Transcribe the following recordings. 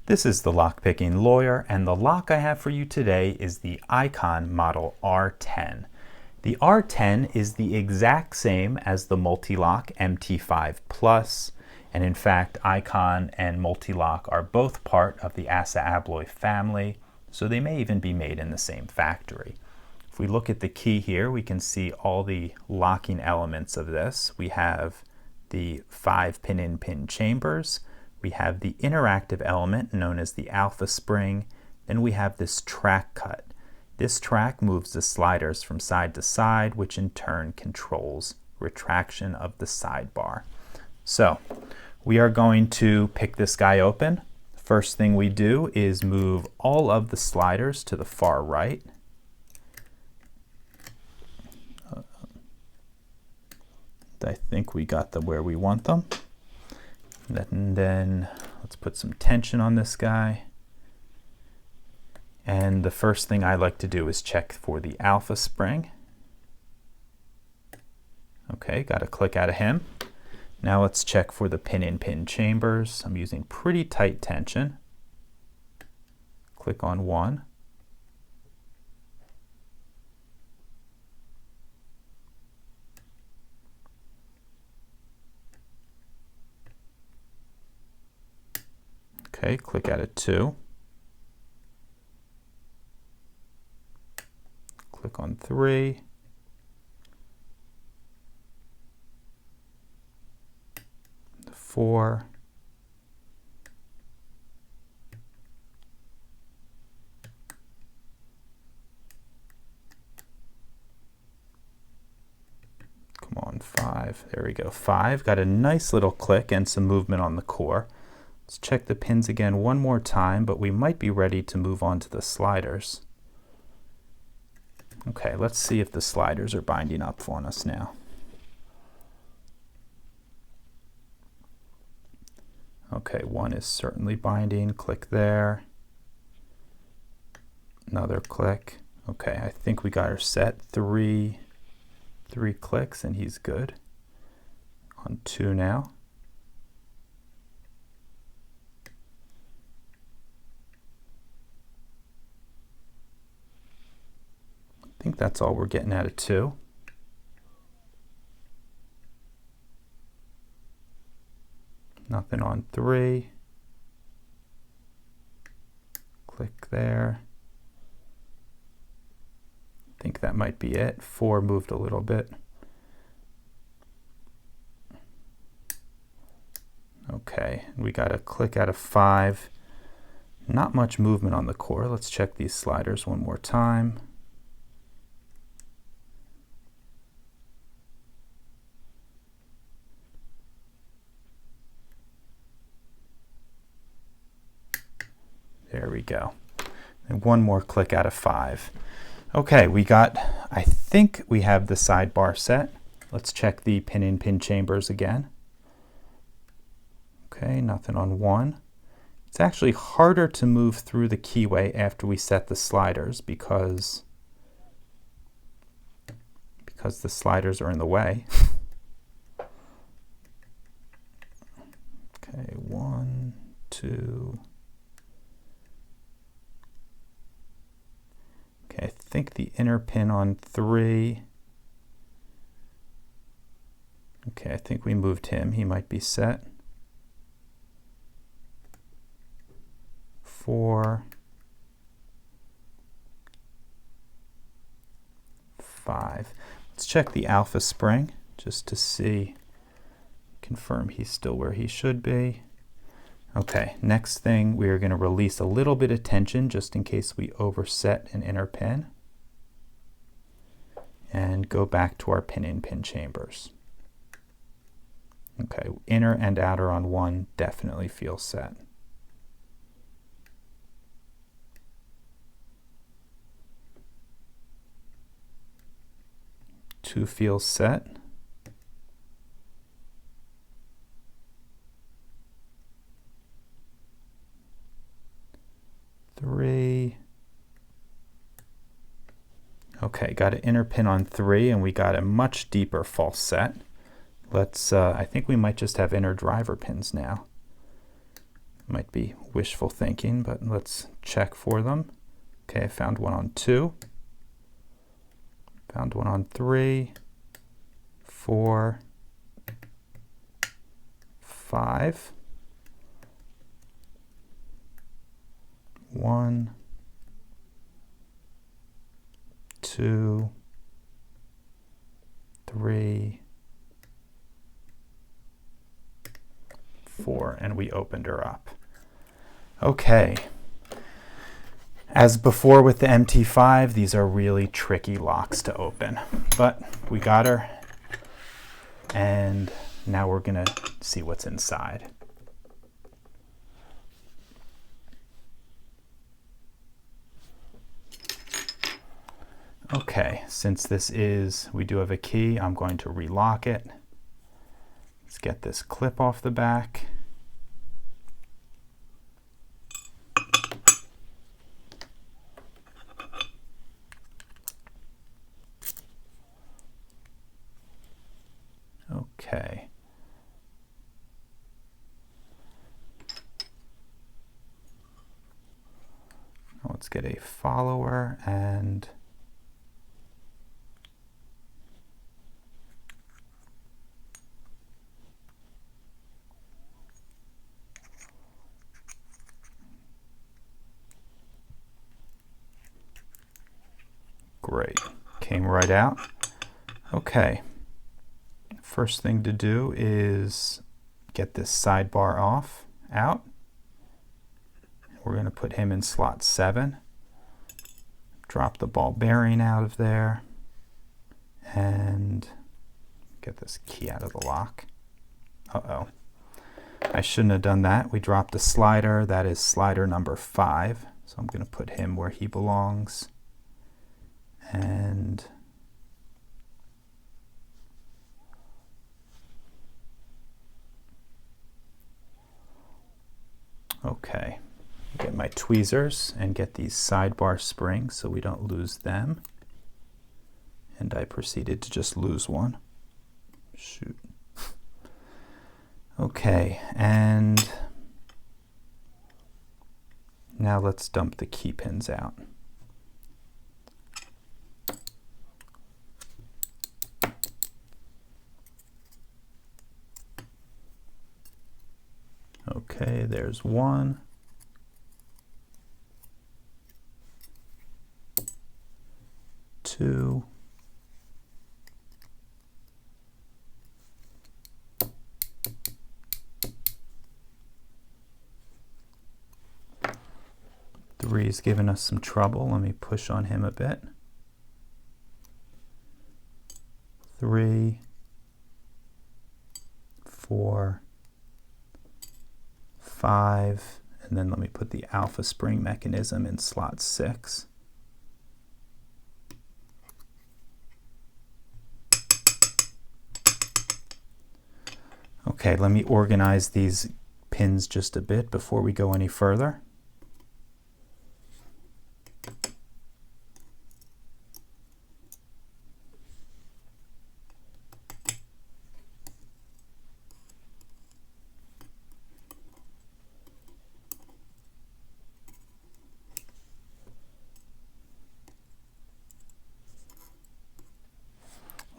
This is the Lockpicking Lawyer, and the lock I have for you today is the Ikon model R10. The R10 is the exact same as the Mul-T-Lock MT5 Plus, and in fact Ikon and Mul-T-Lock are both part of the ASA Abloy family, so they may even be made in the same factory. If we look at the key here, we can see all the locking elements of this. We have the 5 pin-in-pin chambers. We have the interactive element known as the alpha spring. Then we have this track cut. This track moves the sliders from side to side, which in turn controls retraction of the sidebar. So we are going to pick this guy open. First thing we do is move all of the sliders to the far right. I think we got them where we want them. And then let's put some tension on this guy. And the first thing I like to do is check for the alpha spring. Okay, got a click out of him. Now let's check for the pin-in-pin chambers. I'm using pretty tight tension. Click on one. Okay, click out of 2. Click on 3. The 4. Come on, 5. There we go. 5. Got a nice little click and some movement on the core. Let's check the pins again one more time, but we might be ready to move on to the sliders. Okay, let's see if the sliders are binding up on us now. Okay, 1 is certainly binding. Click there. Another click. Okay, I think we got her set. 3 clicks and he's good. On 2 now. I think that's all we're getting out of 2. Nothing on 3. Click there. I think that might be it. 4 moved a little bit. Okay, we got a click out of 5. Not much movement on the core. Let's check these sliders one more time. There we go. And one more click out of 5. Okay, I think we have the sidebar set. Let's check the pin-in-pin chambers again. Okay, nothing on 1. It's actually harder to move through the keyway after we set the sliders because the sliders are in the way. Okay, 1, 2. Okay, I think the inner pin on 3. Okay, I think we moved him. He might be set. 4. 5. Let's check the alpha spring just to see, confirm he's still where he should be. Okay, next thing, we are going to release a little bit of tension just in case we overset an inner pin. And go back to our pin-in-pin chambers. Okay, inner and outer on 1 definitely feel set. 2 feels set. 3. Okay, got an inner pin on 3, and we got a much deeper false set. Let's, I think we might just have inner driver pins now. Might be wishful thinking, but let's check for them. Okay, I found one on 2. Found one on 3, 4, 5. 1, 2, 3, 4, and we opened her up. Okay. As before with the MT5, these are really tricky locks to open, but we got her, and now we're going to see what's inside. Okay, since this is, we do have a key, I'm going to relock it. Let's get this clip off the back. Okay. Now let's get a follower and great. Came right out. Okay. First thing to do is get this sidebar out. We're going to put him in slot 7. Drop the ball bearing out of there and get this key out of the lock. Uh-oh. I shouldn't have done that. We dropped a slider. That is slider number 5. So I'm going to put him where he belongs. And okay, get my tweezers and get these sidebar springs so we don't lose them. And I proceeded to just lose one. Shoot. Okay, and now let's dump the key pins out. Okay, there's 1. 2. 3 is giving us some trouble. Let me push on him a bit. 3, 4, 5, and then let me put the alpha spring mechanism in slot 6. Okay, let me organize these pins just a bit before we go any further.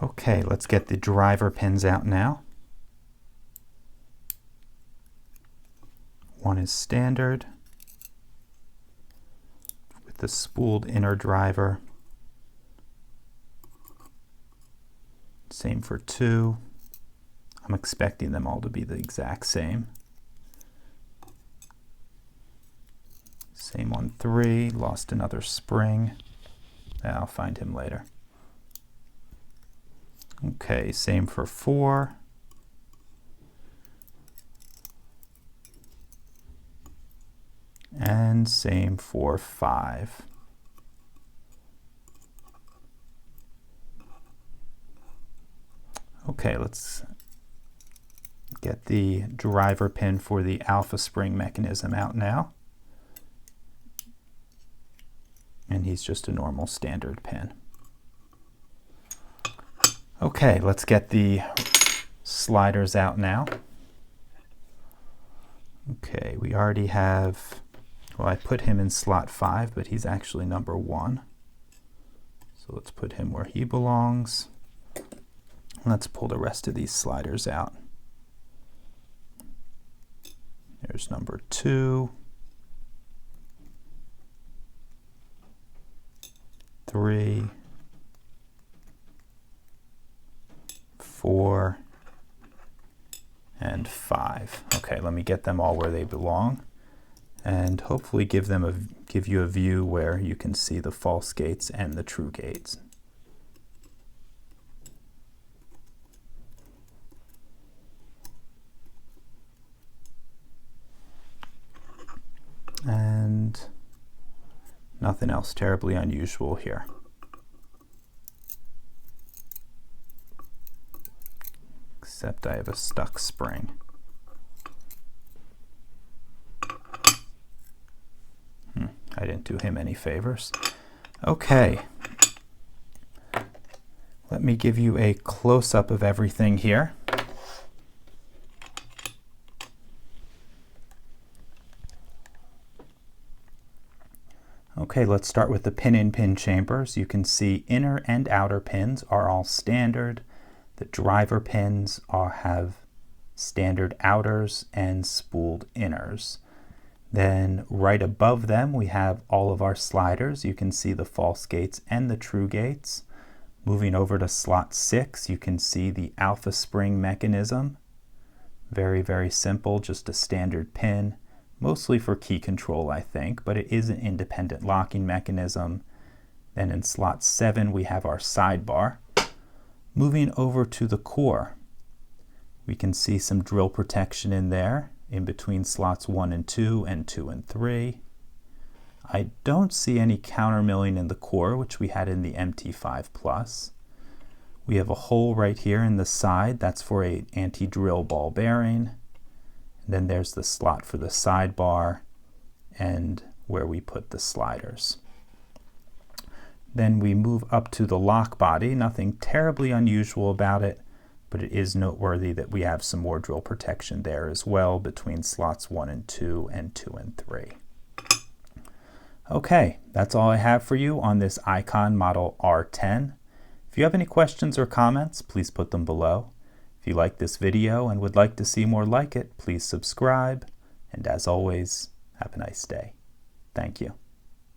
Okay, let's get the driver pins out now. One is standard with the spooled inner driver. Same for 2. I'm expecting them all to be the exact same. Same on 3, lost another spring. I'll find him later. Okay, same for 4. And same for 5. Okay, let's get the driver pin for the alpha spring mechanism out now. And he's just a normal standard pin. Okay, let's get the sliders out now. Okay, we already have, well, I put him in slot 5, but he's actually number 1. So let's put him where he belongs. Let's pull the rest of these sliders out. There's number 2, 3, 4, and 5. Okay, let me get them all where they belong, and hopefully give you a view where you can see the false gates and the true gates. And nothing else terribly unusual here. Except I have a stuck spring. I didn't do him any favors. Okay. Let me give you a close-up of everything here. Okay, let's start with the pin-in-pin chambers. You can see inner and outer pins are all standard. The driver pins have standard outers and spooled inners. Then right above them we have all of our sliders. You can see the false gates and the true gates. Moving over to slot 6, you can see the alpha spring mechanism. Very, very simple, just a standard pin. Mostly for key control, I think, but it is an independent locking mechanism. Then in slot 7 we have our sidebar. Moving over to the core, we can see some drill protection in there, in between slots 1 and 2 and 2 and 3. I don't see any countermilling in the core, which we had in the MT5 Plus. We have a hole right here in the side, that's for an anti-drill ball bearing. Then there's the slot for the sidebar and where we put the sliders. Then we move up to the lock body. Nothing terribly unusual about it, but it is noteworthy that we have some more drill protection there as well between slots 1 and 2 and 2 and 3. Okay, that's all I have for you on this Ikon Model R10. If you have any questions or comments, please put them below. If you like this video and would like to see more like it, please subscribe. And as always, have a nice day. Thank you.